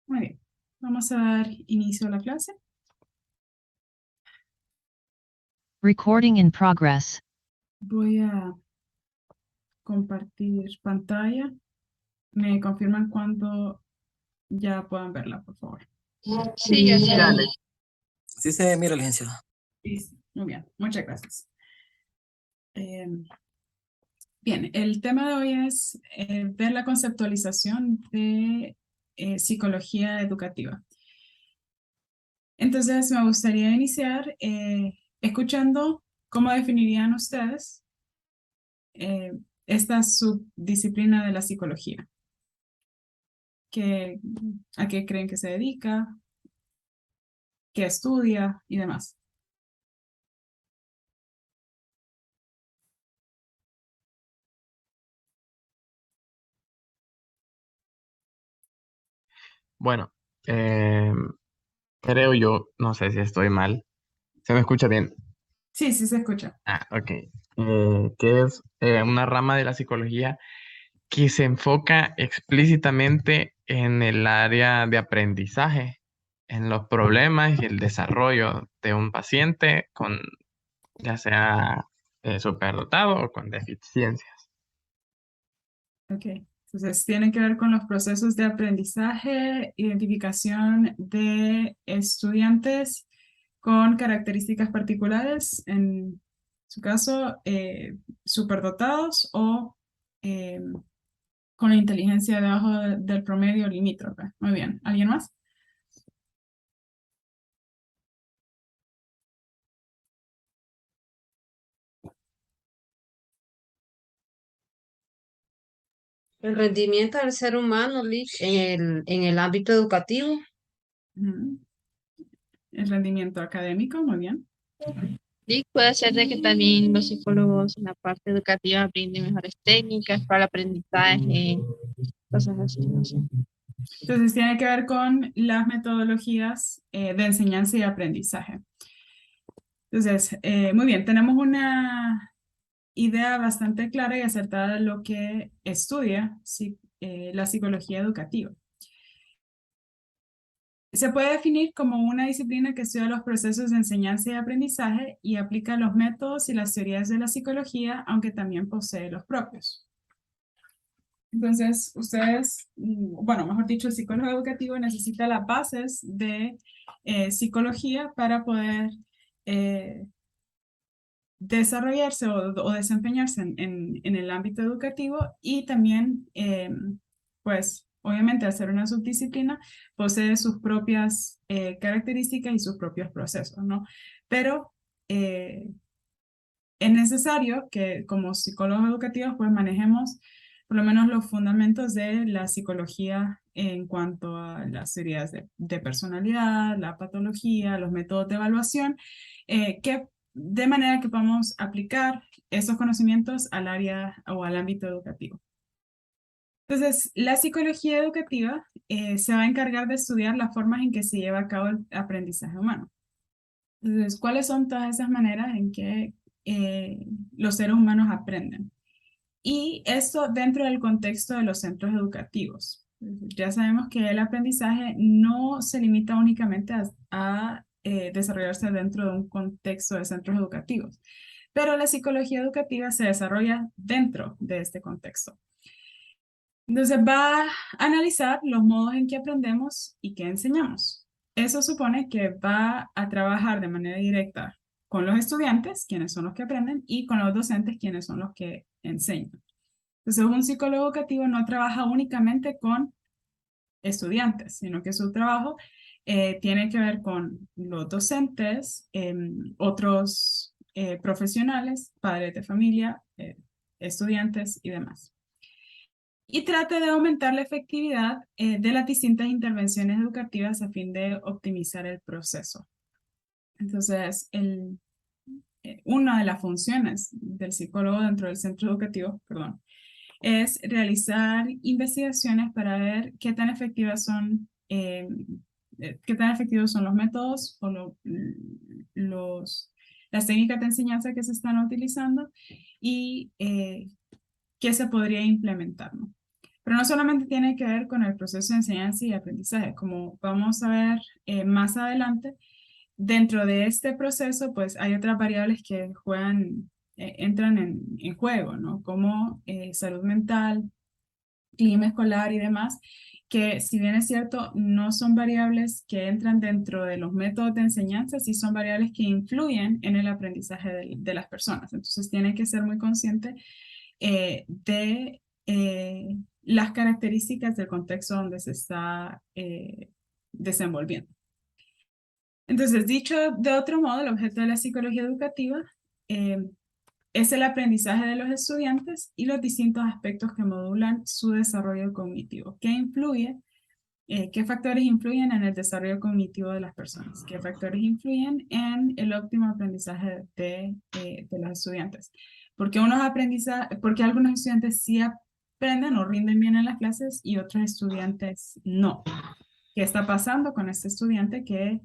Muy bien, vamos a dar inicio a la clase. Recording in progress. Voy a compartir pantalla. Me confirman cuando ya puedan verla, por favor. Sí, ya sé. Dale. Sí se mira, licenciado. Sí, muy bien, muchas gracias. Bien, el tema de hoy es ver la conceptualización de psicología educativa. Entonces, me gustaría iniciar escuchando cómo definirían ustedes esta subdisciplina de la psicología. ¿A qué creen que se dedica? ¿Qué estudia? Y demás. Bueno, eh, creo yo, no sé si estoy mal. ¿Se me escucha bien? Sí, sí se escucha. Ok. Que es una rama de la psicología que se enfoca explícitamente en el área de aprendizaje, en los problemas y el desarrollo de un paciente con, ya sea superdotado o con deficiencias. Ok. Entonces, tiene que ver con los procesos de aprendizaje, identificación de estudiantes con características particulares, en su caso, superdotados o eh, con la inteligencia debajo del promedio limítrofe. Muy bien. ¿Alguien más? El rendimiento del ser humano, Liz, en el ámbito educativo. Ujú. El rendimiento académico, muy bien. Sí, puede ser de que también los psicólogos en la parte educativa brinden mejores técnicas para el aprendizaje, cosas así, no sé. Entonces, tiene que ver con las metodologías de enseñanza y aprendizaje. Entonces, muy bien, tenemos una idea bastante clara y acertada de lo que estudia la psicología educativa. Se puede definir como una disciplina que estudia los procesos de enseñanza y aprendizaje y aplica los métodos y las teorías de la psicología, aunque también posee los propios. Entonces, ustedes, bueno, mejor dicho, el psicólogo educativo necesita las bases de psicología para poder desarrollarse o desempeñarse en el ámbito educativo y también, pues, obviamente, al ser una subdisciplina, posee sus propias características y sus propios procesos, ¿no? Pero es necesario que como psicólogos educativos, pues, manejemos por lo menos los fundamentos de la psicología en cuanto a las teorías de personalidad, la patología, los métodos de evaluación, que de manera que podamos aplicar esos conocimientos al área o al ámbito educativo. Entonces, la psicología educativa se va a encargar de estudiar las formas en que se lleva a cabo el aprendizaje humano. Entonces, ¿cuáles son todas esas maneras en que los seres humanos aprenden? Y esto dentro del contexto de los centros educativos. Ya sabemos que el aprendizaje no se limita únicamente a desarrollarse dentro de un contexto de centros educativos, pero la psicología educativa se desarrolla dentro de este contexto. Entonces va a analizar los modos en que aprendemos y que enseñamos. Eso supone que va a trabajar de manera directa con los estudiantes, quienes son los que aprenden, y con los docentes, quienes son los que enseñan. Entonces, un psicólogo educativo no trabaja únicamente con estudiantes, sino que su trabajo tiene que ver con los docentes, otros profesionales, padres de familia, estudiantes y demás. Y trata de aumentar la efectividad de las distintas intervenciones educativas a fin de optimizar el proceso. Entonces, una de las funciones del psicólogo dentro del centro educativo, perdón, es realizar investigaciones para ver qué tan efectivos son los métodos o las técnicas de enseñanza que se están utilizando y qué se podría implementar, ¿no? Pero no solamente tiene que ver con el proceso de enseñanza y aprendizaje, como vamos a ver más adelante, dentro de este proceso, pues hay otras variables que juegan, entran en juego, ¿no? Como salud mental, clima escolar y demás, que si bien es cierto, no son variables que entran dentro de los métodos de enseñanza, sí son variables que influyen en el aprendizaje de las personas. Entonces tienen que ser muy conscientes de las características del contexto donde se está desenvolviendo. Entonces, dicho de otro modo, el objeto de la psicología educativa es el aprendizaje de los estudiantes y los distintos aspectos que modulan su desarrollo cognitivo. ¿Qué influye? ¿Qué factores influyen en el desarrollo cognitivo de las personas? ¿Qué factores influyen en el óptimo aprendizaje de los estudiantes? Porque algunos estudiantes sí aprenden o rinden bien en las clases y otros estudiantes no. ¿Qué está pasando con este estudiante que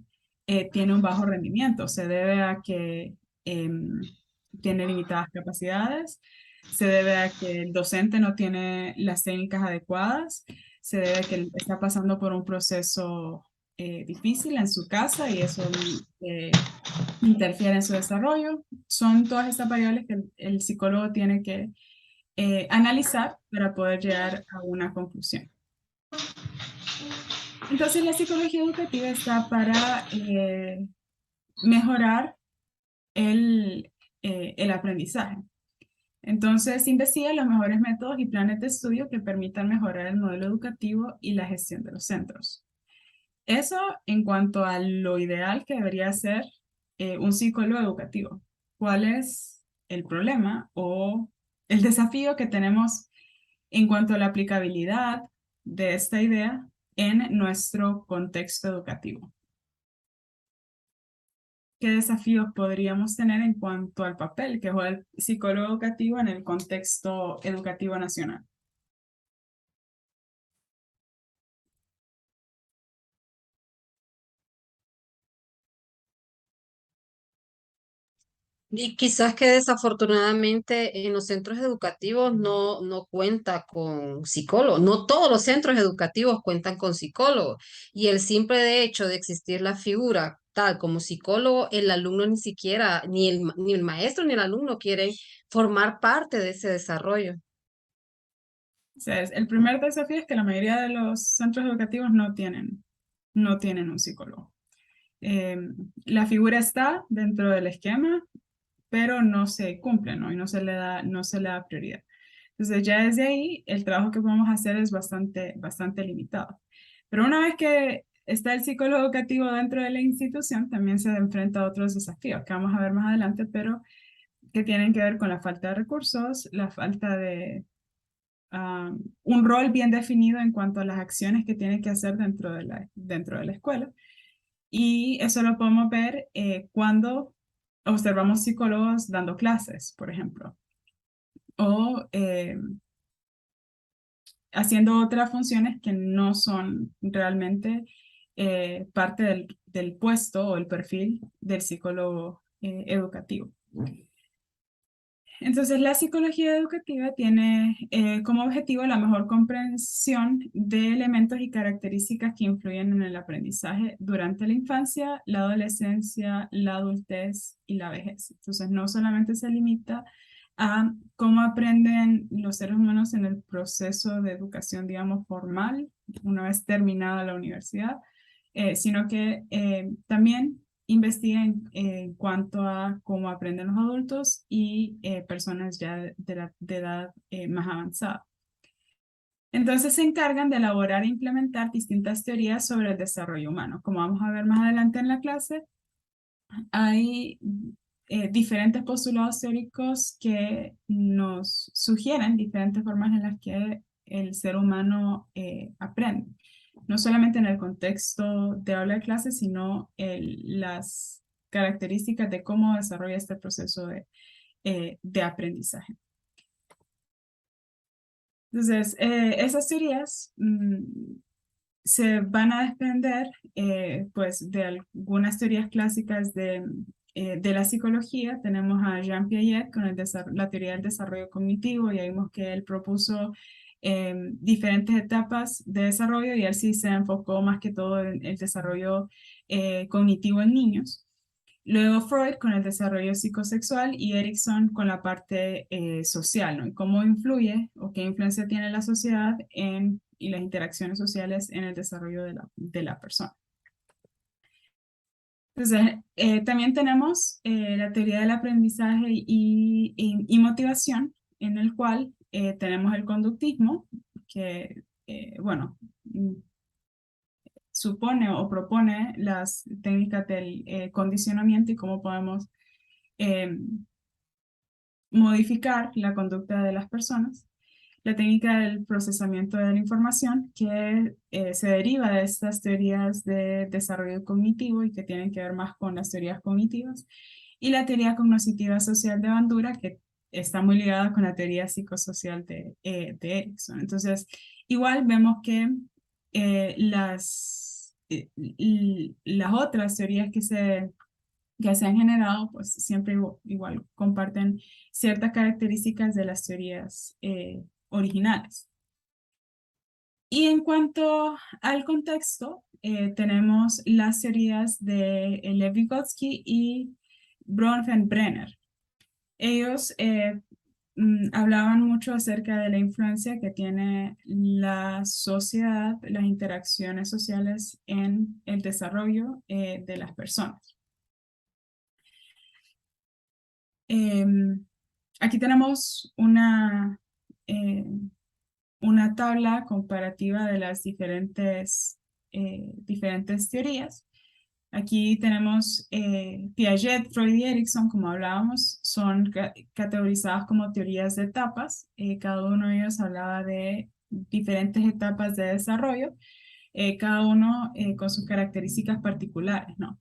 tiene un bajo rendimiento? Se debe a que tiene limitadas capacidades, se debe a que el docente no tiene las técnicas adecuadas, se debe a que él está pasando por un proceso difícil en su casa y eso interfiere en su desarrollo. Son todas estas variables que el psicólogo tiene que analizar para poder llegar a una conclusión. Entonces, la psicología educativa está para mejorar el aprendizaje. Entonces, investiga los mejores métodos y planes de estudio que permitan mejorar el modelo educativo y la gestión de los centros. Eso en cuanto a lo ideal que debería ser un psicólogo educativo. ¿Cuál es el problema o el desafío que tenemos en cuanto a la aplicabilidad de esta idea en nuestro contexto educativo? ¿Qué desafíos podríamos tener en cuanto al papel que juega el psicólogo educativo en el contexto educativo nacional? Y quizás que desafortunadamente en los centros educativos no cuenta con psicólogos. No todos los centros educativos cuentan con psicólogos. Y el simple hecho de existir la figura tal como psicólogo, el alumno ni siquiera, ni el maestro ni el alumno quieren formar parte de ese desarrollo. O sea, el primer desafío es que la mayoría de los centros educativos no tienen un psicólogo. La figura está dentro del esquema, pero no se cumple, ¿no? Y no se le da prioridad. Entonces ya desde ahí el trabajo que podemos hacer es bastante limitado. Pero una vez que está el psicólogo educativo dentro de la institución, también se enfrenta a otros desafíos que vamos a ver más adelante, pero que tienen que ver con la falta de recursos, la falta de un rol bien definido en cuanto a las acciones que tiene que hacer dentro de la escuela. Y eso lo podemos ver cuando observamos psicólogos dando clases, por ejemplo, o haciendo otras funciones que no son realmente parte del puesto o el perfil del psicólogo educativo. Entonces, la psicología educativa tiene como objetivo la mejor comprensión de elementos y características que influyen en el aprendizaje durante la infancia, la adolescencia, la adultez y la vejez. Entonces, no solamente se limita a cómo aprenden los seres humanos en el proceso de educación, digamos, formal, una vez terminada la universidad, sino que también investiga en cuanto a cómo aprenden los adultos y personas ya de edad más avanzada. Entonces se encargan de elaborar e implementar distintas teorías sobre el desarrollo humano. Como vamos a ver más adelante en la clase, hay diferentes postulados teóricos que nos sugieren diferentes formas en las que el ser humano aprende. No solamente en el contexto de aula de clase, sino las características de cómo desarrolla este proceso de aprendizaje. Entonces, esas teorías se van a desprender pues, de algunas teorías clásicas de la psicología. Tenemos a Jean Piaget con la teoría del desarrollo cognitivo, y vimos que él propuso diferentes etapas de desarrollo, y él sí se enfocó más que todo en el desarrollo cognitivo en niños. Luego Freud con el desarrollo psicosexual y Erickson con la parte social, ¿no? Y cómo influye o qué influencia tiene la sociedad y las interacciones sociales en el desarrollo de la persona. Entonces, también tenemos la teoría del aprendizaje y motivación, en el cual tenemos el conductismo, que, bueno, supone o propone las técnicas del condicionamiento y cómo podemos modificar la conducta de las personas. La técnica del procesamiento de la información, que se deriva de estas teorías de desarrollo cognitivo y que tienen que ver más con las teorías cognitivas. Y la teoría cognitiva social de Bandura, que está muy ligada con la teoría psicosocial de Erickson. Entonces, igual vemos que las otras teorías que se han generado, pues siempre igual comparten ciertas características de las teorías originales. Y en cuanto al contexto, tenemos las teorías de Lev Vygotsky y Bronfenbrenner. Ellos hablaban mucho acerca de la influencia que tiene la sociedad, las interacciones sociales en el desarrollo de las personas. Aquí tenemos una tabla comparativa de las diferentes teorías. Aquí tenemos Piaget, Freud y Erickson, como hablábamos, son categorizadas como teorías de etapas. Cada uno de ellos hablaba de diferentes etapas de desarrollo, cada uno con sus características particulares, ¿no?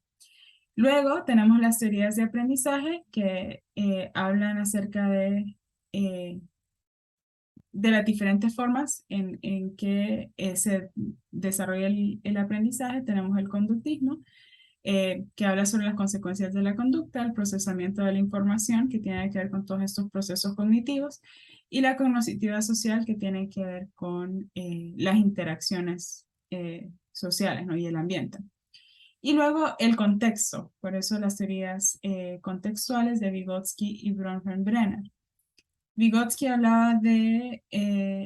Luego tenemos las teorías de aprendizaje que hablan acerca de las diferentes formas en que se desarrolla el aprendizaje. Tenemos el conductismo, que habla sobre las consecuencias de la conducta, el procesamiento de la información, que tiene que ver con todos estos procesos cognitivos, y la cognitiva social, que tiene que ver con las interacciones sociales, ¿no? Y el ambiente. Y luego el contexto, por eso las teorías contextuales de Vygotsky y Bronfenbrenner. Vygotsky hablaba de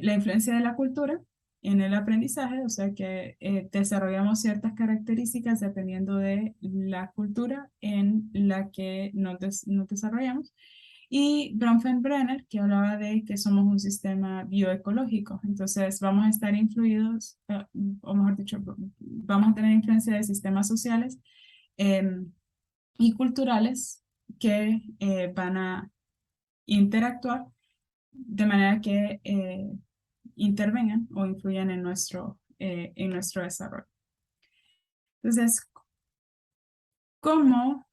la influencia de la cultura en el aprendizaje, o sea que desarrollamos ciertas características dependiendo de la cultura en la que nos desarrollamos. Y Bronfenbrenner, que hablaba de que somos un sistema bioecológico, entonces vamos a estar influidos, o mejor dicho, vamos a tener influencia de sistemas sociales y culturales que van a interactuar de manera que intervengan o influyan en nuestro desarrollo. Entonces, ¿cómo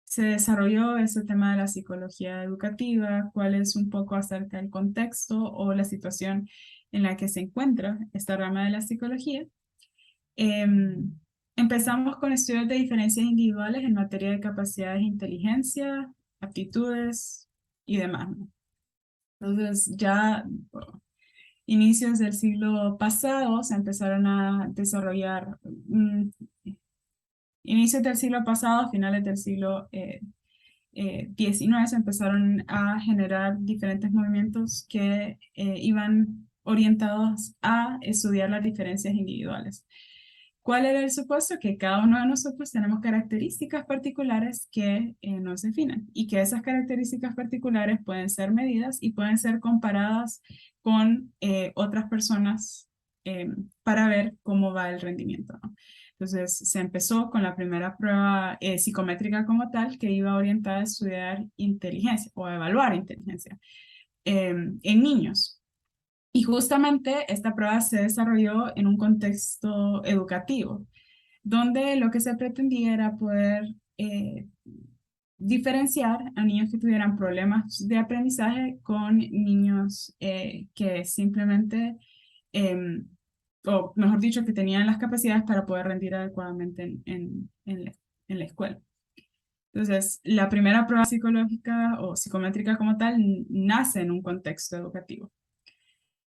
se desarrolló ese tema de la psicología educativa? ¿Cuál es un poco acerca del contexto o la situación en la que se encuentra esta rama de la psicología? Empezamos con estudios de diferencias individuales en materia de capacidades de inteligencia, aptitudes y demás, ¿no? Entonces, ya inicios del siglo pasado se empezaron a desarrollar, inicios del siglo pasado, finales del siglo XIX, se empezaron a generar diferentes movimientos que iban orientados a estudiar las diferencias individuales. ¿Cuál era el supuesto? Que cada uno de nosotros tenemos características particulares que nos definen y que esas características particulares pueden ser medidas y pueden ser comparadas con otras personas para ver cómo va el rendimiento, ¿no? Entonces se empezó con la primera prueba psicométrica como tal, que iba orientada a estudiar inteligencia o a evaluar inteligencia en niños. Y justamente esta prueba se desarrolló en un contexto educativo, donde lo que se pretendía era poder diferenciar a niños que tuvieran problemas de aprendizaje con niños que simplemente, o mejor dicho, que tenían las capacidades para poder rendir adecuadamente en la escuela. Entonces, la primera prueba psicológica o psicométrica como tal nace en un contexto educativo.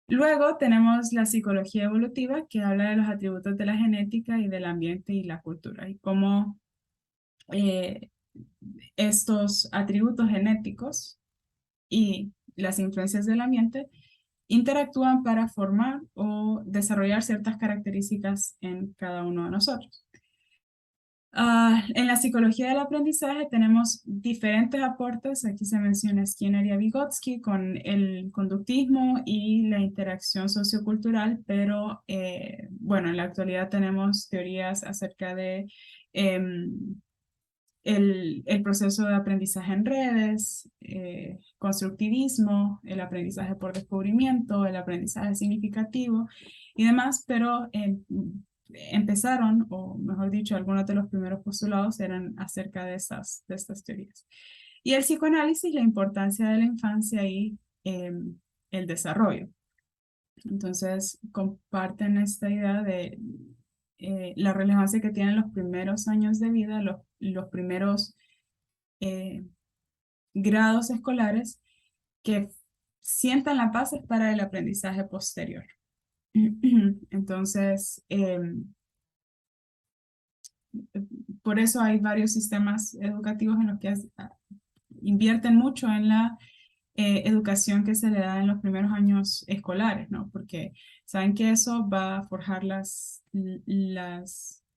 Luego tenemos la psicología evolutiva, que habla de los atributos de la genética y del ambiente y la cultura, y cómo estos atributos genéticos y las influencias del ambiente interactúan para formar o desarrollar ciertas características en cada uno de nosotros. En la psicología del aprendizaje tenemos diferentes aportes. Aquí se menciona Skinner y Vygotsky con el conductismo y la interacción sociocultural, pero bueno, en la actualidad tenemos teorías acerca de el proceso de aprendizaje en redes, constructivismo, el aprendizaje por descubrimiento, el aprendizaje significativo y demás, pero empezaron, o mejor dicho, algunos de los primeros postulados eran acerca de estas teorías. Y el psicoanálisis, la importancia de la infancia y el desarrollo. Entonces, comparten esta idea de la relevancia que tienen los primeros años de vida, los primeros grados escolares que sientan las bases para el aprendizaje posterior. Entonces, por eso hay varios sistemas educativos en los que invierten mucho en la educación que se le da en los primeros años escolares, ¿no? Porque saben que eso va a forjar las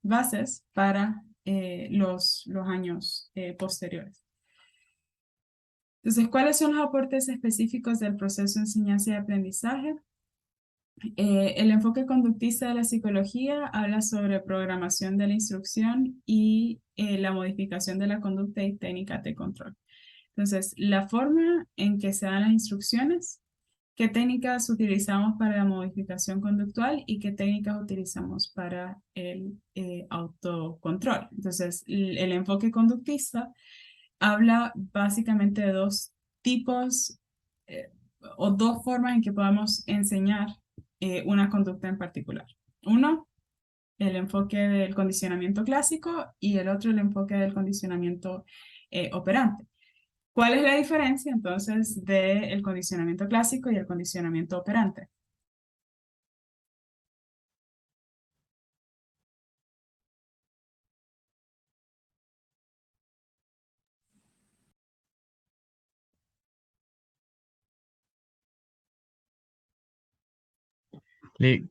bases para los años posteriores. Entonces, ¿cuáles son los aportes específicos del proceso de enseñanza y aprendizaje? El enfoque conductista de la psicología habla sobre programación de la instrucción y la modificación de la conducta y técnicas de control. Entonces, la forma en que se dan las instrucciones, qué técnicas utilizamos para la modificación conductual y qué técnicas utilizamos para el autocontrol. Entonces, el enfoque conductista habla básicamente de dos tipos o dos formas en que podemos enseñar una conducta en particular. Uno, el enfoque del condicionamiento clásico y el otro, el enfoque del condicionamiento operante. ¿Cuál es la diferencia entonces del condicionamiento clásico y el condicionamiento operante?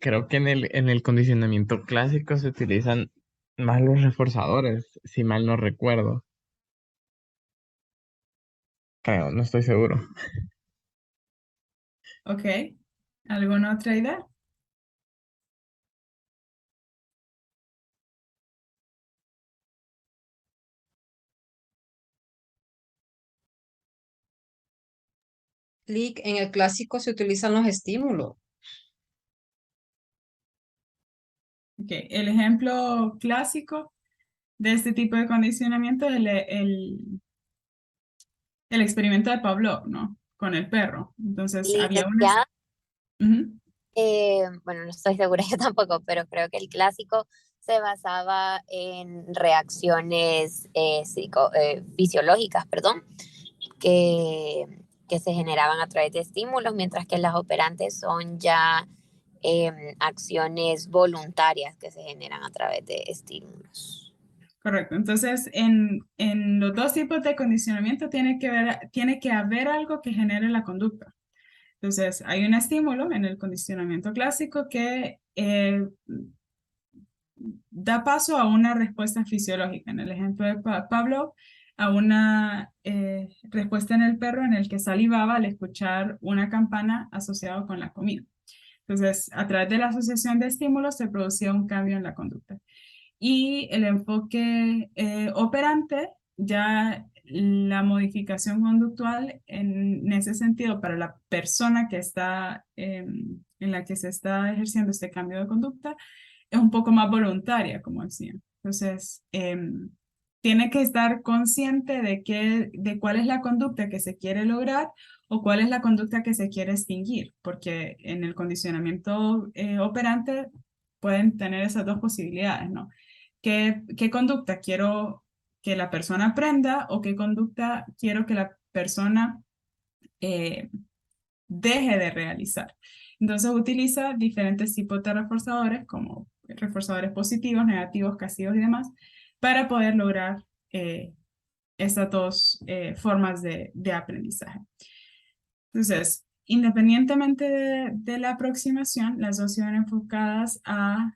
Creo que en el condicionamiento clásico se utilizan más los reforzadores, si mal no recuerdo. Creo, no estoy seguro. Ok. ¿Alguna otra idea? Clic, en el clásico se utilizan los estímulos. Ok. El ejemplo clásico de este tipo de condicionamiento es el experimento de Pavlov, ¿no? Con el perro. Entonces, había una... Licenciada, Ujú. bueno, no estoy segura yo tampoco, pero creo que el clásico se basaba en reacciones fisiológicas, perdón, que se generaban a través de estímulos, mientras que las operantes son ya acciones voluntarias que se generan a través de estímulos. Correcto. Entonces, en los dos tipos de condicionamiento tiene que haber algo que genere la conducta. Entonces, hay un estímulo en el condicionamiento clásico que da paso a una respuesta fisiológica. En el ejemplo de Pablo, a una respuesta en el perro en el que salivaba al escuchar una campana asociada con la comida. Entonces, a través de la asociación de estímulos se producía un cambio en la conducta. Y el enfoque operante, ya la modificación conductual en ese sentido para la persona que está, en la que se está ejerciendo este cambio de conducta, es un poco más voluntaria, como decía. Entonces, tiene que estar consciente de cuál es la conducta que se quiere lograr o cuál es la conducta que se quiere extinguir, porque en el condicionamiento operante pueden tener esas dos posibilidades, ¿no? ¿Qué conducta quiero que la persona aprenda o qué conducta quiero que la persona deje de realizar? Entonces utiliza diferentes tipos de reforzadores, como reforzadores positivos, negativos, castigos y demás, para poder lograr estas dos formas de aprendizaje. Entonces, independientemente de la aproximación, las dos se van enfocadas a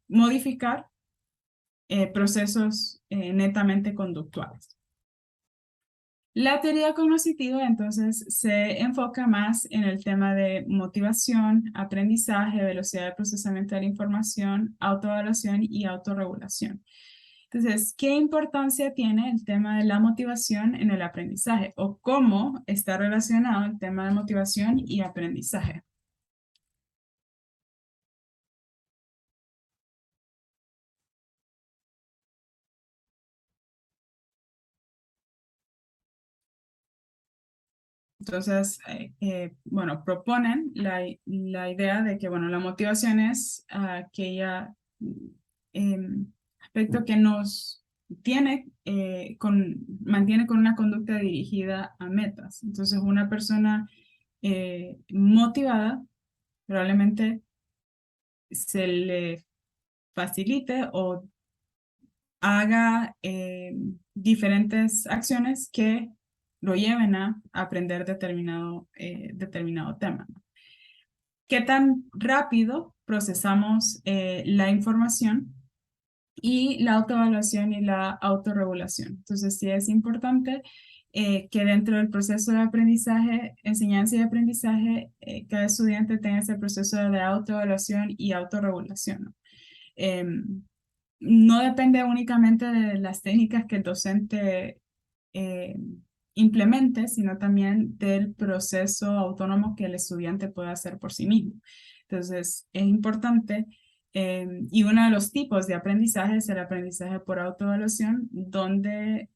modificar procesos netamente conductuales. La teoría cognitiva entonces se enfoca más en el tema de motivación, aprendizaje, velocidad de procesamiento de la información, autoevaluación y autorregulación. Entonces, ¿qué importancia tiene el tema de la motivación en el aprendizaje? ¿O cómo está relacionado el tema de motivación y aprendizaje? Entonces, bueno, proponen la idea de que, bueno, la motivación es aquella aspecto que nos mantiene con una conducta dirigida a metas. Entonces, una persona motivada probablemente se le facilite o haga diferentes acciones que lo lleven a aprender determinado tema. ¿Qué tan rápido procesamos la información y la autoevaluación y la autorregulación? Entonces, sí es importante que dentro del proceso de aprendizaje, enseñanza y aprendizaje, cada estudiante tenga ese proceso de autoevaluación y autorregulación, ¿no? No depende únicamente de las técnicas que el docente implemente, sino también del proceso autónomo que el estudiante puede hacer por sí mismo. Entonces, es importante, y uno de los tipos de aprendizaje es el aprendizaje por autoevaluación, donde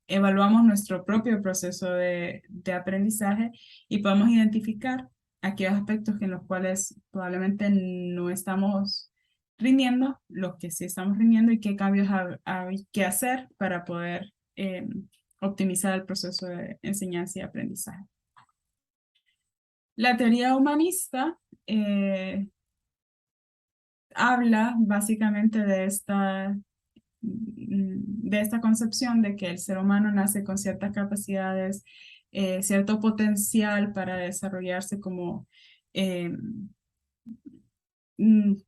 evaluamos nuestro propio proceso de aprendizaje y podemos identificar aquellos aspectos en los cuales probablemente no estamos rindiendo, los que sí estamos rindiendo y qué cambios hay que hacer para poder optimizar el proceso de enseñanza y aprendizaje. La teoría humanista habla básicamente de esta concepción de que el ser humano nace con ciertas capacidades, cierto potencial para desarrollarse como un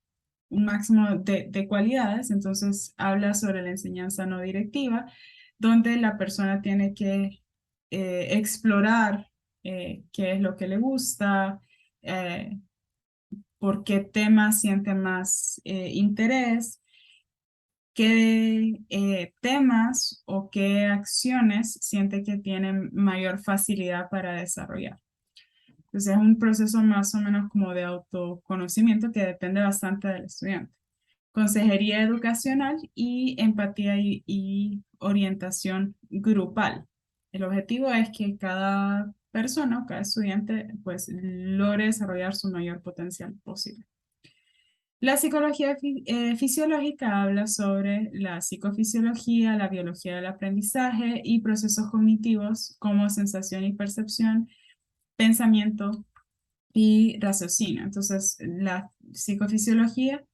máximo de cualidades. Entonces habla sobre la enseñanza no directiva, donde la persona tiene que explorar qué es lo que le gusta, por qué temas siente más interés, qué temas o qué acciones siente que tienen mayor facilidad para desarrollar. Entonces es un proceso más o menos como de autoconocimiento que depende bastante del estudiante. Consejería educacional y empatía y orientación grupal. El objetivo es que cada persona o cada estudiante pues logre desarrollar su mayor potencial posible. La psicología fisiológica habla sobre la psicofisiología, la biología del aprendizaje y procesos cognitivos como sensación y percepción, pensamiento y raciocinio. Entonces, la psicofisiología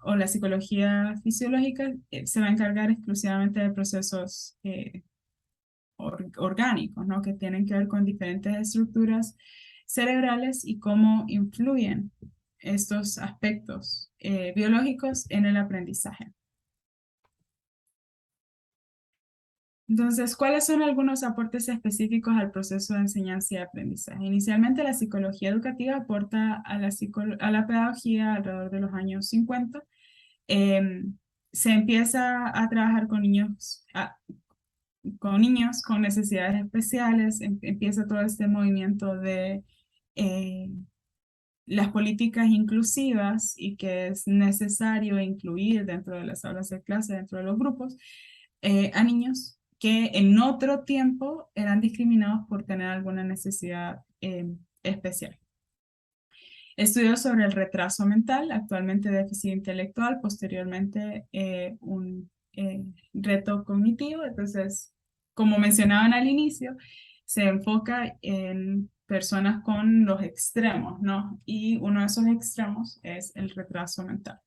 o la psicología fisiológica se va a encargar exclusivamente de procesos orgánicos, ¿no? Que tienen que ver con diferentes estructuras cerebrales y cómo influyen estos aspectos biológicos en el aprendizaje. Entonces, ¿cuáles son algunos aportes específicos al proceso de enseñanza y aprendizaje? Inicialmente, la psicología educativa aporta a la pedagogía alrededor de los años 50. Se empieza a trabajar con niños con necesidades especiales, empieza todo este movimiento de las políticas inclusivas y que es necesario incluir dentro de las aulas de clase, dentro de los grupos, a niños que en otro tiempo eran discriminados por tener alguna necesidad especial. Estudios sobre el retraso mental, actualmente déficit intelectual, posteriormente un reto cognitivo. Entonces, como mencionaban al inicio, se enfoca en personas con los extremos, ¿no? Y uno de esos extremos es el retraso mental.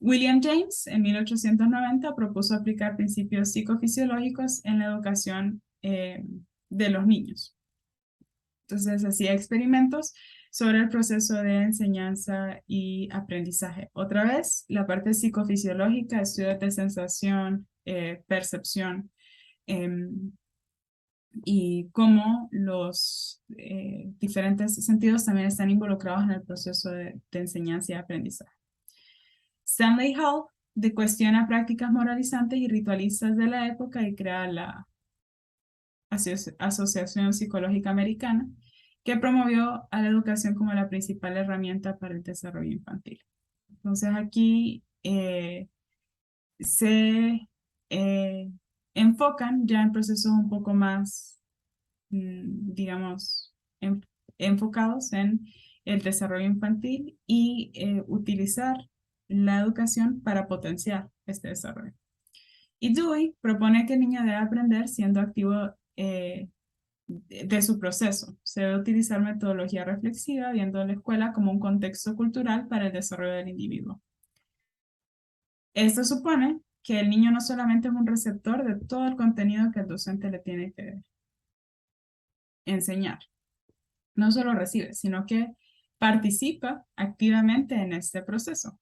William James, en 1890, propuso aplicar principios psicofisiológicos en la educación de los niños. Entonces, hacía experimentos sobre el proceso de enseñanza y aprendizaje. Otra vez, la parte psicofisiológica, estudios de sensación, percepción, y cómo los diferentes sentidos también están involucrados en el proceso de enseñanza y aprendizaje. Stanley Hall cuestiona prácticas moralizantes y ritualistas de la época y crea la Asociación Psicológica Americana, que promovió a la educación como la principal herramienta para el desarrollo infantil. Entonces aquí se enfocan ya en procesos un poco más, digamos, enfocados en el desarrollo infantil y utilizar la educación para potenciar este desarrollo. Y Dewey propone que el niño debe aprender siendo activo de su proceso. Se debe utilizar metodología reflexiva, viendo la escuela como un contexto cultural para el desarrollo del individuo. Esto supone que el niño no solamente es un receptor de todo el contenido que el docente le tiene que enseñar. No solo recibe, sino que participa activamente en este proceso.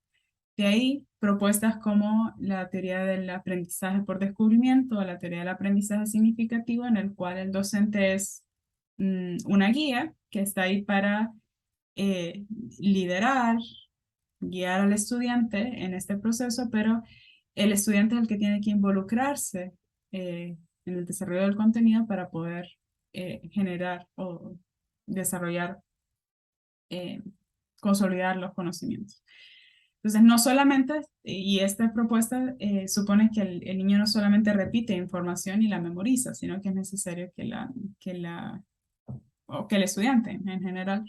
De ahí, propuestas como la teoría del aprendizaje por descubrimiento o la teoría del aprendizaje significativo, en el cual el docente es una guía que está ahí para liderar, guiar al estudiante en este proceso, pero el estudiante es el que tiene que involucrarse en el desarrollo del contenido para poder generar o desarrollar, consolidar los conocimientos. Entonces, no solamente, y esta propuesta supone que el niño no solamente repite información y la memoriza, sino que es necesario que el estudiante en general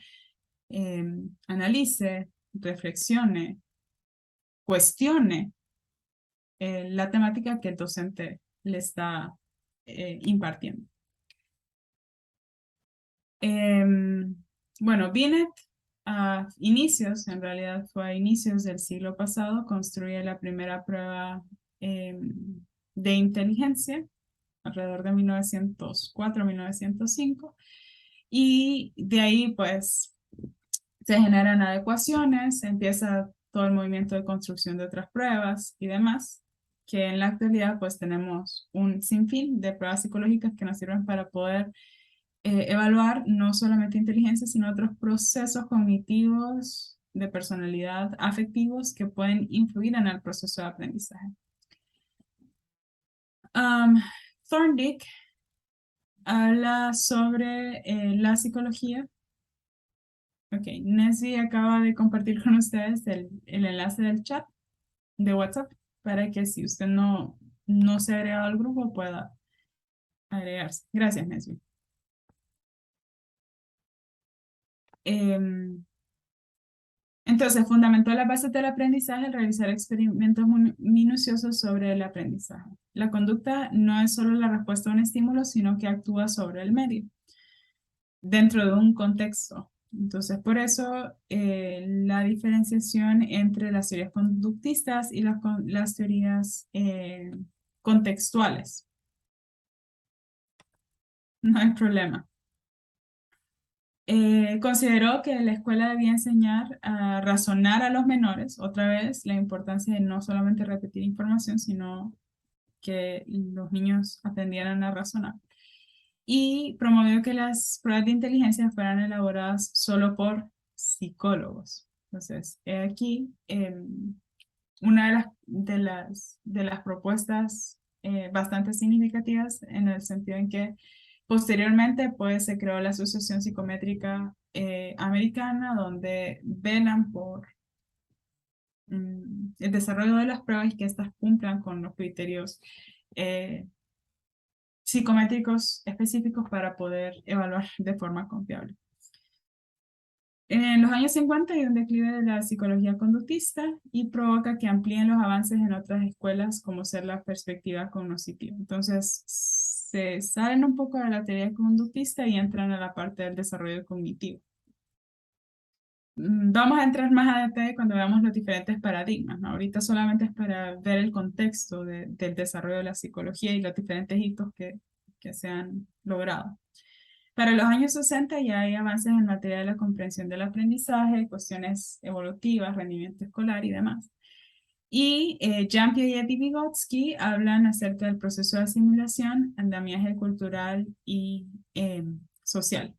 analice, reflexione, cuestione la temática que el docente le está impartiendo. Bueno, Binet a inicios, en realidad fue a inicios del siglo pasado, construye la primera prueba de inteligencia, alrededor de 1904-1905, y de ahí pues se generan adecuaciones, empieza todo el movimiento de construcción de otras pruebas y demás, que en la actualidad pues tenemos un sinfín de pruebas psicológicas que nos sirven para poder evaluar no solamente inteligencia, sino otros procesos cognitivos de personalidad, afectivos, que pueden influir en el proceso de aprendizaje. Thorndike habla sobre la psicología. Ok, Nessie acaba de compartir con ustedes el enlace del chat de WhatsApp para que si usted no se ha agregado al grupo pueda agregarse. Gracias, Nessie. Entonces, fundamentó las bases del aprendizaje al realizar experimentos minuciosos sobre el aprendizaje. La conducta no es solo la respuesta a un estímulo, sino que actúa sobre el medio, dentro de un contexto. Entonces, por eso, la diferenciación entre las teorías conductistas y las teorías contextuales. No hay problema. Consideró que la escuela debía enseñar a razonar a los menores, otra vez la importancia de no solamente repetir información, sino que los niños aprendieran a razonar. Y promovió que las pruebas de inteligencia fueran elaboradas solo por psicólogos. Entonces, aquí una de las propuestas bastante significativas, en el sentido en que posteriormente, pues, se creó la Asociación Psicométrica Americana, donde velan por el desarrollo de las pruebas y que éstas cumplan con los criterios psicométricos específicos para poder evaluar de forma confiable. En los años 50 hay un declive de la psicología conductista y provoca que amplíen los avances en otras escuelas, como ser la perspectiva cognoscitiva. Entonces, se salen un poco de la teoría conductista y entran a la parte del desarrollo cognitivo. Vamos a entrar más a detalle cuando veamos los diferentes paradigmas, ¿no? Ahorita solamente es para ver el contexto del desarrollo de la psicología y los diferentes hitos que se han logrado. Para los años 60 ya hay avances en materia de la comprensión del aprendizaje, cuestiones evolutivas, rendimiento escolar y demás. Y Jean Piaget y Vygotsky hablan acerca del proceso de asimilación, andamiaje cultural y social.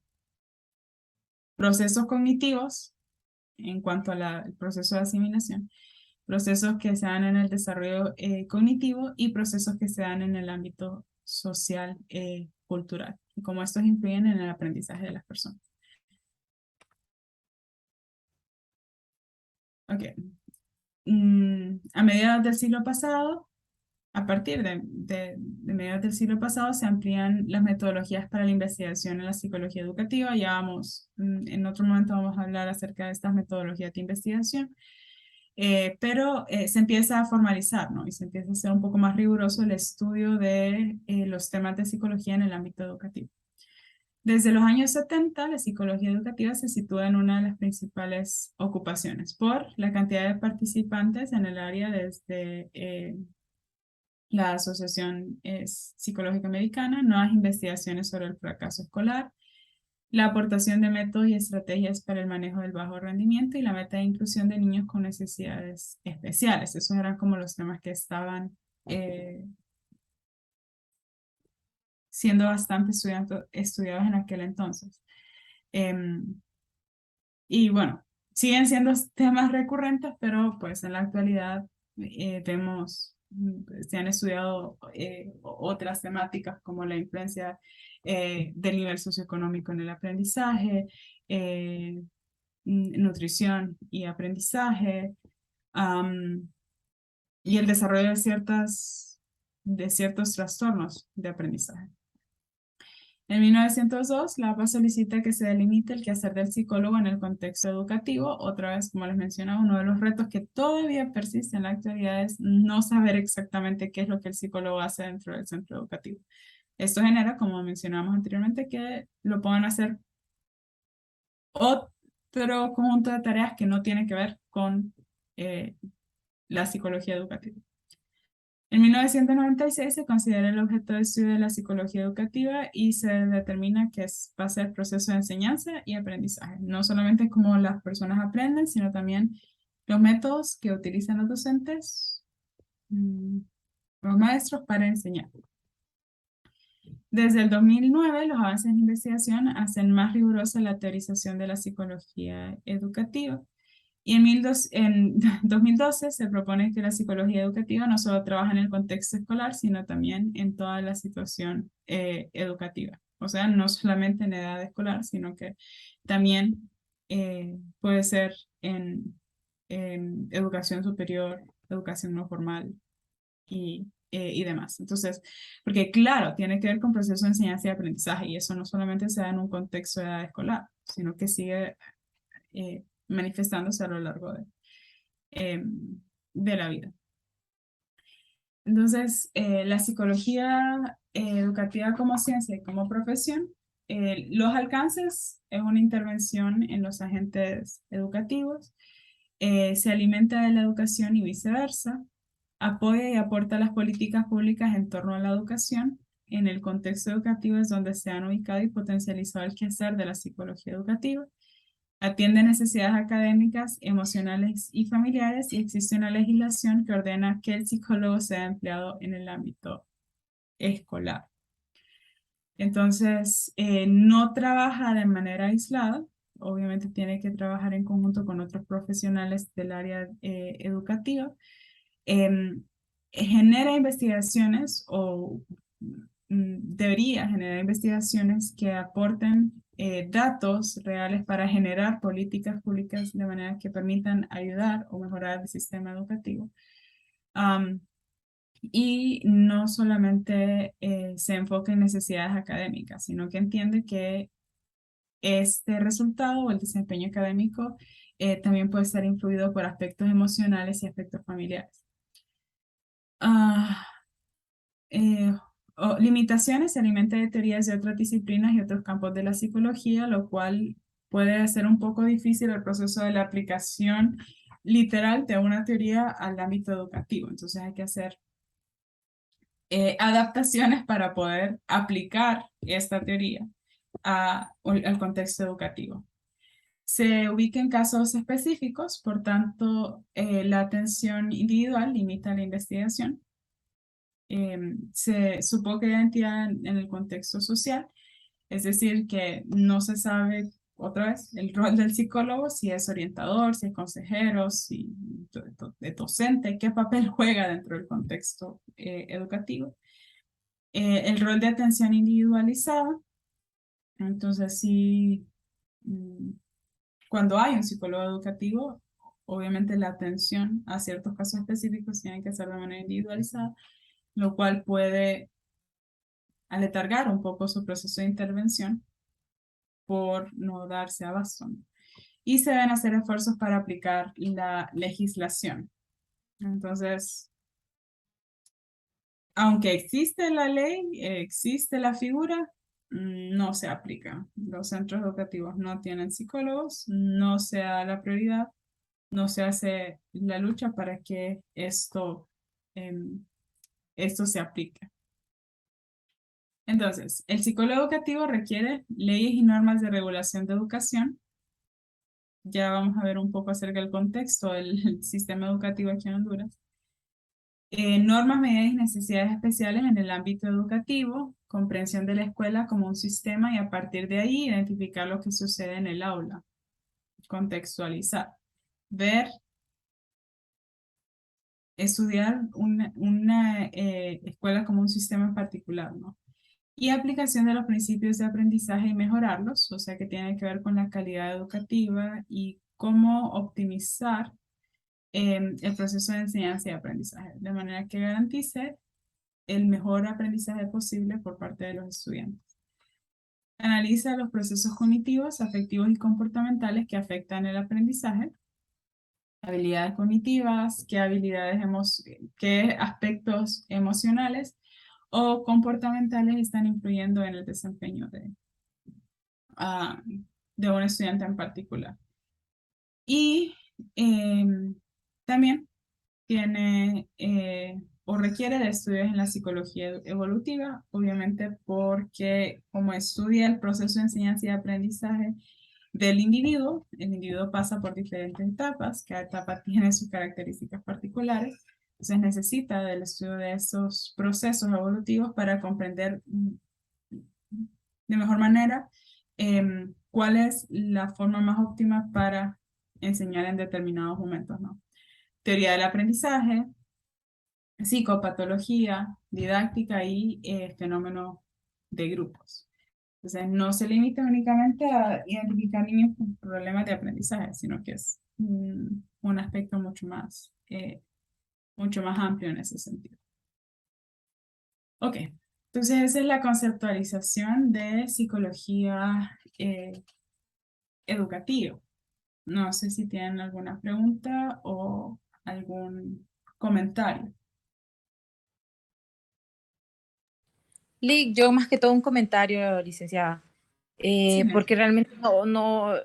Procesos cognitivos, en cuanto al proceso de asimilación, procesos que se dan en el desarrollo cognitivo y procesos que se dan en el ámbito social cultural, y cómo estos influyen en el aprendizaje de las personas. Ok. A mediados del siglo pasado, a partir de mediados del siglo pasado, se amplían las metodologías para la investigación en la psicología educativa. Ya vamos, en otro momento vamos a hablar acerca de estas metodologías de investigación. Pero se empieza a formalizar, ¿no? Y se empieza a hacer un poco más riguroso el estudio de los temas de psicología en el ámbito educativo. Desde los años 70, la psicología educativa se sitúa en una de las principales ocupaciones por la cantidad de participantes en el área, desde la Asociación Psicológica Americana, nuevas investigaciones sobre el fracaso escolar, la aportación de métodos y estrategias para el manejo del bajo rendimiento y la meta de inclusión de niños con necesidades especiales. Esos eran como los temas que estaban siendo bastante estudiados en aquel entonces. Y bueno, siguen siendo temas recurrentes, pero pues en la actualidad vemos, se han estudiado otras temáticas como la influencia del nivel socioeconómico en el aprendizaje, nutrición y aprendizaje, y el desarrollo de ciertos trastornos de aprendizaje. En 1902, la APA solicita que se delimite el quehacer del psicólogo en el contexto educativo. Otra vez, como les mencionaba, uno de los retos que todavía persiste en la actualidad es no saber exactamente qué es lo que el psicólogo hace dentro del centro educativo. Esto genera, como mencionamos anteriormente, que lo puedan hacer otro conjunto de tareas que no tienen que ver con la psicología educativa. En 1996 se considera el objeto de estudio de la psicología educativa y se determina que va a ser el proceso de enseñanza y aprendizaje. No solamente cómo las personas aprenden, sino también los métodos que utilizan los docentes, los maestros para enseñar. Desde el 2009, los avances en investigación hacen más rigurosa la teorización de la psicología educativa. Y en 2012 se propone que la psicología educativa no solo trabaja en el contexto escolar, sino también en toda la situación educativa. O sea, no solamente en edad escolar, sino que también puede ser en educación superior, educación no formal y demás. Entonces, porque claro, tiene que ver con proceso de enseñanza y aprendizaje, y eso no solamente se da en un contexto de edad escolar, sino que sigue manifestándose a lo largo de la vida. Entonces, la psicología educativa como ciencia y como profesión, los alcances es una intervención en los agentes educativos, se alimenta de la educación y viceversa, apoya y aporta las políticas públicas en torno a la educación. En el contexto educativo es donde se han ubicado y potencializado el quehacer de la psicología educativa. Atiende necesidades académicas, emocionales y familiares, y existe una legislación que ordena que el psicólogo sea empleado en el ámbito escolar. Entonces, no trabaja de manera aislada, obviamente tiene que trabajar en conjunto con otros profesionales del área educativa. Genera investigaciones o debería generar investigaciones que aporten datos reales para generar políticas públicas de manera que permitan ayudar o mejorar el sistema educativo. Y no solamente se enfoca en necesidades académicas, sino que entiende que este resultado o el desempeño académico también puede ser influido por aspectos emocionales y aspectos familiares. limitaciones, se alimenta de teorías de otras disciplinas y otros campos de la psicología, lo cual puede hacer un poco difícil el proceso de la aplicación literal de una teoría al ámbito educativo. Entonces hay que hacer adaptaciones para poder aplicar esta teoría al contexto educativo. Se ubica en casos específicos, por tanto, la atención individual limita la investigación. Se supo que identidad en el contexto social, es decir, que no se sabe, otra vez, el rol del psicólogo, si es orientador, si es consejero, si es docente, qué papel juega dentro del contexto educativo. El rol de atención individualizada, entonces sí, cuando hay un psicólogo educativo, obviamente la atención a ciertos casos específicos tiene que ser de manera individualizada, lo cual puede aletargar un poco su proceso de intervención por no darse abasto. Y se deben hacer esfuerzos para aplicar la legislación. Entonces, aunque existe la ley, existe la figura, no se aplica. Los centros educativos no tienen psicólogos, no se da la prioridad, no se hace la lucha para que esto se aplique. Entonces, el psicólogo educativo requiere leyes y normas de regulación de educación. Ya vamos a ver un poco acerca del contexto del sistema educativo aquí en Honduras. Normas, medidas y necesidades especiales en el ámbito educativo, comprensión de la escuela como un sistema y a partir de ahí identificar lo que sucede en el aula, contextualizar, ver, estudiar una escuela como un sistema en particular, ¿no? Y aplicación de los principios de aprendizaje y mejorarlos, o sea que tiene que ver con la calidad educativa y cómo optimizar el proceso de enseñanza y aprendizaje, de manera que garantice el mejor aprendizaje posible por parte de los estudiantes. Analiza los procesos cognitivos, afectivos y comportamentales que afectan el aprendizaje, habilidades cognitivas, qué aspectos emocionales o comportamentales están influyendo en el desempeño de un estudiante en particular. Y también tiene o requiere de estudios en la psicología evolutiva, obviamente porque como estudia el proceso de enseñanza y aprendizaje del individuo, el individuo pasa por diferentes etapas, cada etapa tiene sus características particulares, entonces necesita del estudio de esos procesos evolutivos para comprender de mejor manera cuál es la forma más óptima para enseñar en determinados momentos, ¿no? Teoría del aprendizaje, psicopatología, didáctica y fenómenos de grupos. Entonces, no se limita únicamente a identificar niños con problemas de aprendizaje, sino que es un aspecto mucho más amplio en ese sentido. Ok, entonces esa es la conceptualización de psicología educativa. No sé si tienen alguna pregunta o algún comentario. Lick, yo más que todo un comentario, licenciada, Sí, porque realmente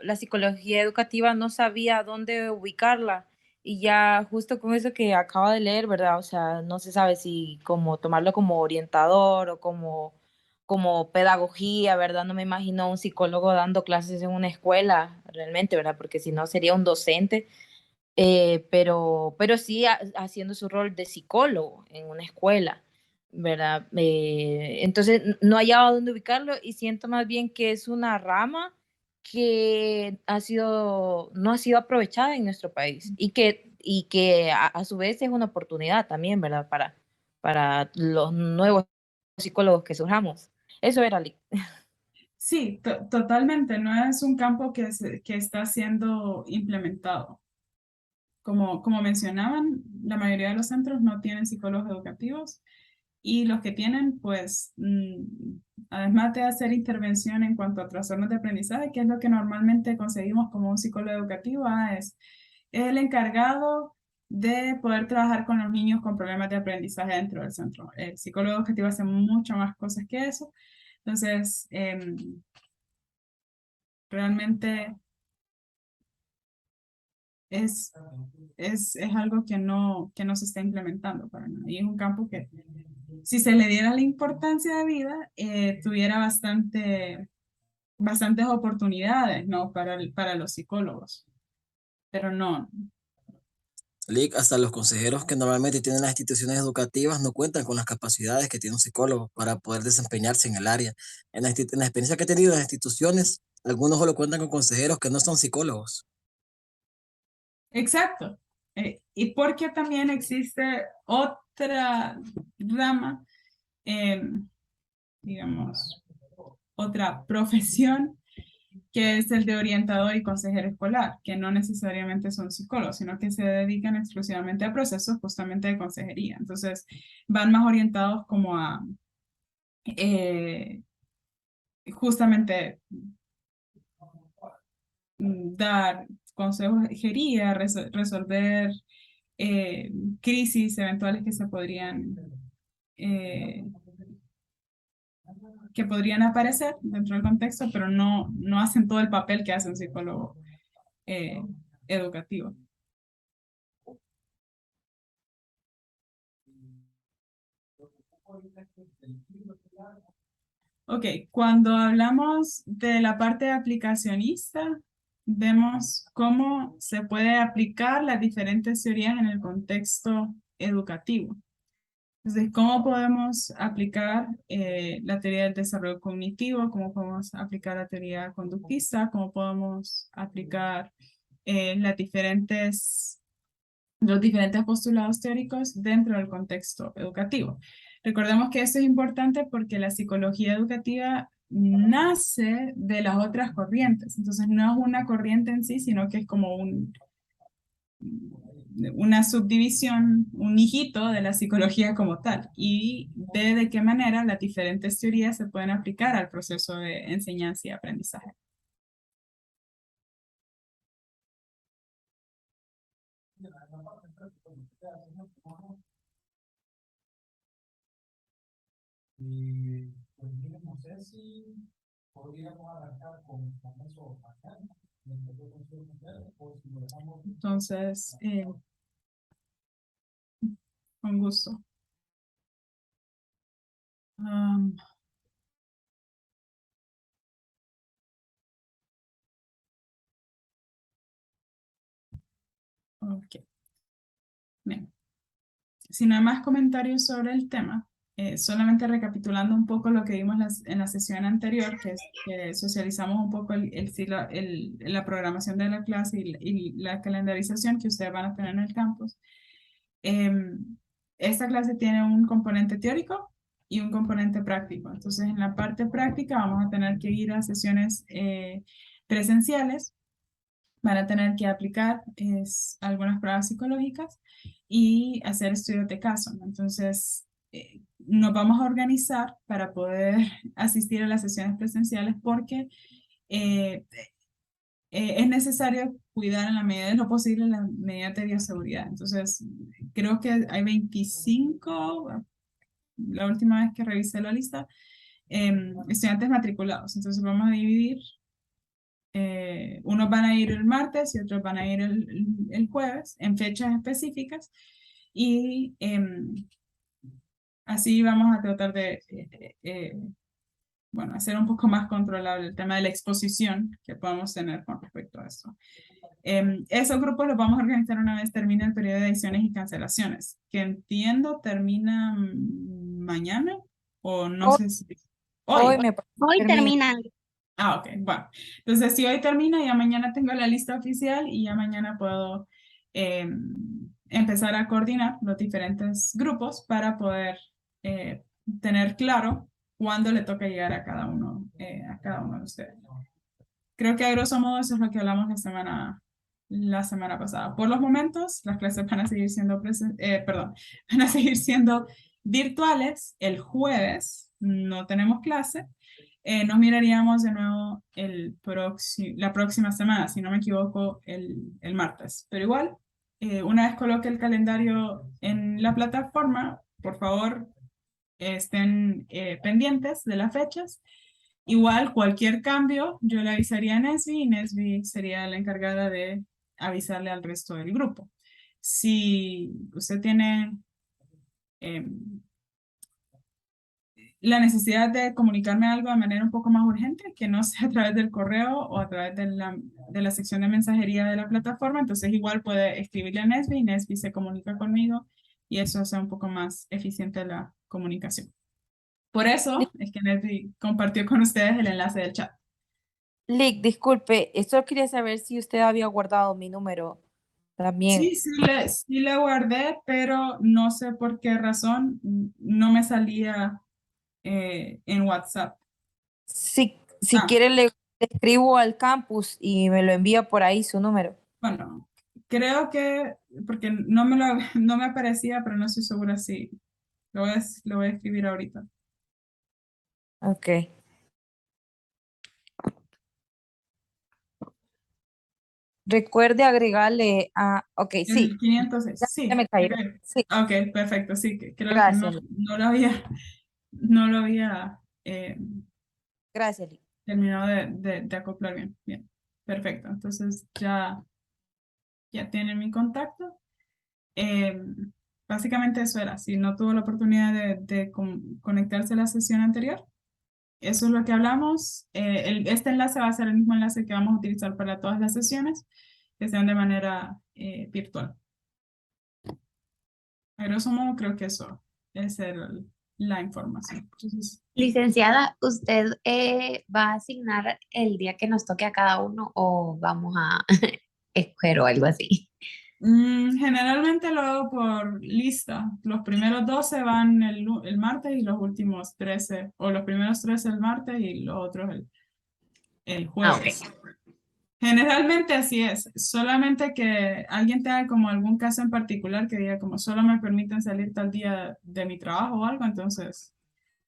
la psicología educativa no sabía dónde ubicarla y ya justo con eso que acabo de leer, ¿verdad? O sea, no se sabe si como tomarlo como orientador o como pedagogía, ¿verdad? No me imagino a un psicólogo dando clases en una escuela realmente, ¿verdad? Porque si no sería un docente, pero sí haciendo su rol de psicólogo en una escuela. ¿Verdad? Entonces no hallaba dónde ubicarlo y siento más bien que es una rama que no ha sido aprovechada en nuestro país y que a su vez es una oportunidad también, ¿verdad? Para los nuevos psicólogos que surjamos. Eso era, Lick. Sí, totalmente. No es un campo que está siendo implementado. Como mencionaban, la mayoría de los centros no tienen psicólogos educativos y los que tienen, pues, además de hacer intervención en cuanto a trastornos de aprendizaje, que es lo que normalmente conseguimos como un psicólogo educativo, es el encargado de poder trabajar con los niños con problemas de aprendizaje dentro del centro. El psicólogo educativo hace mucho más cosas que eso. Entonces, realmente es algo que no se está implementando para nada. Y es un campo que, si se le diera la importancia de vida, tuviera bastantes oportunidades, ¿no? Para los psicólogos. Pero no. Lick, hasta los consejeros que normalmente tienen las instituciones educativas no cuentan con las capacidades que tiene un psicólogo para poder desempeñarse en el área. En la experiencia que he tenido en las instituciones, algunos solo cuentan con consejeros que no son psicólogos. Exacto. Y porque también existe otra rama, digamos, otra profesión, que es el de orientador y consejero escolar, que no necesariamente son psicólogos, sino que se dedican exclusivamente a procesos justamente de consejería. Entonces, van más orientados como a justamente dar consejería, resolver crisis eventuales que se podrían aparecer dentro del contexto, pero no hacen todo el papel que hace un psicólogo educativo. Ok, cuando hablamos de la parte aplicacionista, vemos cómo se puede aplicar las diferentes teorías en el contexto educativo. Entonces, ¿cómo podemos aplicar la teoría del desarrollo cognitivo? ¿Cómo podemos aplicar la teoría conductista? ¿Cómo podemos aplicar los diferentes postulados teóricos dentro del contexto educativo? Recordemos que esto es importante porque la psicología educativa nace de las otras corrientes. Entonces, no es una corriente en sí, sino que es como una subdivisión, un hijito de la psicología como tal, y de qué manera las diferentes teorías se pueden aplicar al proceso de enseñanza y aprendizaje. Pues mire, no sé si podríamos arrancar con eso acá, o si lo dejamos. Entonces, con gusto. Ok. Bien. Si no hay más comentarios sobre el tema, solamente recapitulando un poco lo que vimos en la sesión anterior, que es que socializamos un poco la programación de la clase y la calendarización que ustedes van a tener en el campus. Esta clase tiene un componente teórico y un componente práctico. Entonces, en la parte práctica vamos a tener que ir a sesiones presenciales, van a tener que aplicar algunas pruebas psicológicas y hacer estudios de caso, ¿no? Entonces, nos vamos a organizar para poder asistir a las sesiones presenciales porque es necesario cuidar en la medida de lo posible las medidas de bioseguridad. Entonces, creo que hay 25, la última vez que revisé la lista, estudiantes matriculados. Entonces, vamos a dividir. Unos van a ir el martes y otros van a ir el jueves en fechas específicas y así vamos a tratar de hacer un poco más controlable el tema de la exposición que podamos tener con respecto a esto. Esos grupos los vamos a organizar una vez termine el periodo de ediciones y cancelaciones, que entiendo termina mañana o no sé si... Hoy terminan. Ah, ok, bueno. Entonces, si hoy termina, ya mañana tengo la lista oficial y ya mañana puedo empezar a coordinar los diferentes grupos para poder tener claro cuándo le toca llegar a cada uno de ustedes. Creo que a grosso modo eso es lo que hablamos la semana pasada. Por los momentos, las clases van a seguir siendo van a seguir siendo virtuales. El jueves no tenemos clase. Nos miraríamos de nuevo la próxima semana, si no me equivoco, el martes. Pero igual, una vez coloque el calendario en la plataforma, por favor, estén pendientes de las fechas. Igual, cualquier cambio, yo le avisaría a Nesby y Nesby sería la encargada de avisarle al resto del grupo. Si usted tiene la necesidad de comunicarme algo de manera un poco más urgente, que no sea a través del correo o a través de la sección de mensajería de la plataforma, entonces igual puede escribirle a Nesby y Nesby se comunica conmigo y eso hace un poco más eficiente la comunicación. Por eso es que Nesby compartió con ustedes el enlace del chat. Lick, disculpe, esto quería saber si usted había guardado mi número también. Sí le guardé, pero no sé por qué razón no me salía en WhatsApp. Si Ah. quiere, le escribo al campus y me lo envía por ahí su número. Bueno, creo que, porque no me aparecía, pero no estoy segura si lo voy a escribir ahorita. Ok. Recuerde agregarle a... Ok, sí. El 506, Ya sí. me cayó. Ok. Sí. Ok, perfecto, sí, creo Gracias, que no lo había Gracias, Lick. terminado de acoplar bien. Bien, perfecto. Entonces ya tienen mi contacto. Básicamente eso era. Si no tuvo la oportunidad de conectarse a la sesión anterior, eso es lo que hablamos. Este enlace va a ser el mismo enlace que vamos a utilizar para todas las sesiones, que sean de manera virtual. A grosso modo, creo que eso es la información. Entonces, Licenciada, ¿usted va a asignar el día que nos toque a cada uno o vamos a escoger o algo así? generalmente lo hago por lista. Los primeros 12 van el martes y los últimos 13, o los primeros 13 el martes y los otros el jueves. Ok. Generalmente así es, solamente que alguien tenga como algún caso en particular que diga como solo me permiten salir tal día de mi trabajo o algo, entonces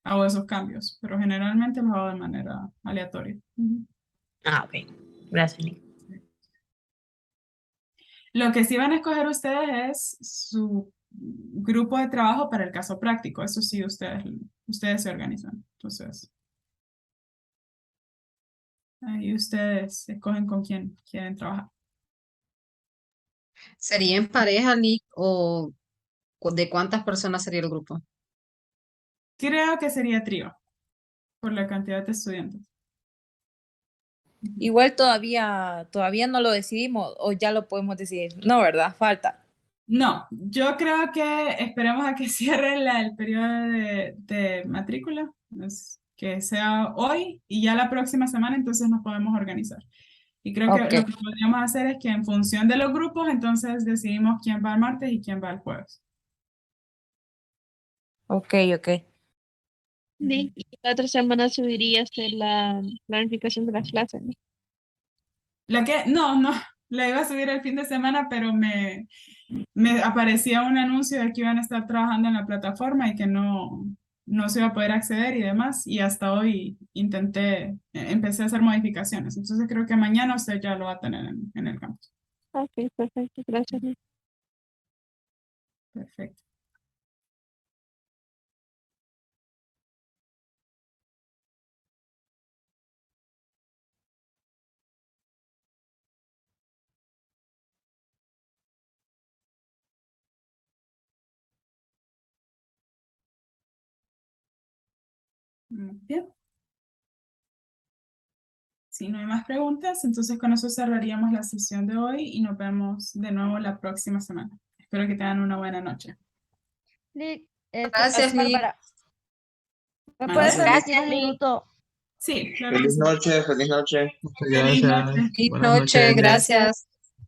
hago esos cambios, pero generalmente los hago de manera aleatoria. Ok. Gracias, Lick. Lo que sí van a escoger ustedes es su grupo de trabajo para el caso práctico, eso sí ustedes se organizan, entonces ahí ustedes escogen con quién quieren trabajar. ¿Sería en pareja, Lick, o de cuántas personas sería el grupo? Creo que sería trío, por la cantidad de estudiantes. Igual todavía no lo decidimos o ya lo podemos decidir. No, ¿verdad? Falta. No, yo creo que esperemos a que cierre el periodo de matrícula, que sea hoy y ya la próxima semana entonces nos podemos organizar. Y creo que Ok. lo que podríamos hacer es que en función de los grupos entonces decidimos quién va el martes y quién va el jueves. Ok. Lick, y la otra semana subiría a hacer la planificación de las clases, ¿no? No, la iba a subir el fin de semana, pero me aparecía un anuncio de que iban a estar trabajando en la plataforma y que no se iba a poder acceder y demás, y hasta hoy empecé a hacer modificaciones, entonces creo que mañana usted ya lo va a tener en el campus. Ok, perfecto. Gracias, Lick. Perfecto. Muy bien. Si no hay más preguntas, entonces con eso cerraríamos la sesión de hoy y nos vemos de nuevo la próxima semana. Espero que tengan una buena noche. Lick, Gracias, Lick. Bárbara, ¿me Mande. puedes Gracias, permitir un Lick. minuto? Sí, claro que Feliz sí. noche, feliz noche. Muchas Feliz gracias. noche. Feliz Buenas noche, noches. gracias.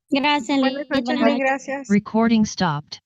Gracias, Buenas Lick. noches, Buenas Lick. noches. Gracias. Recording stopped.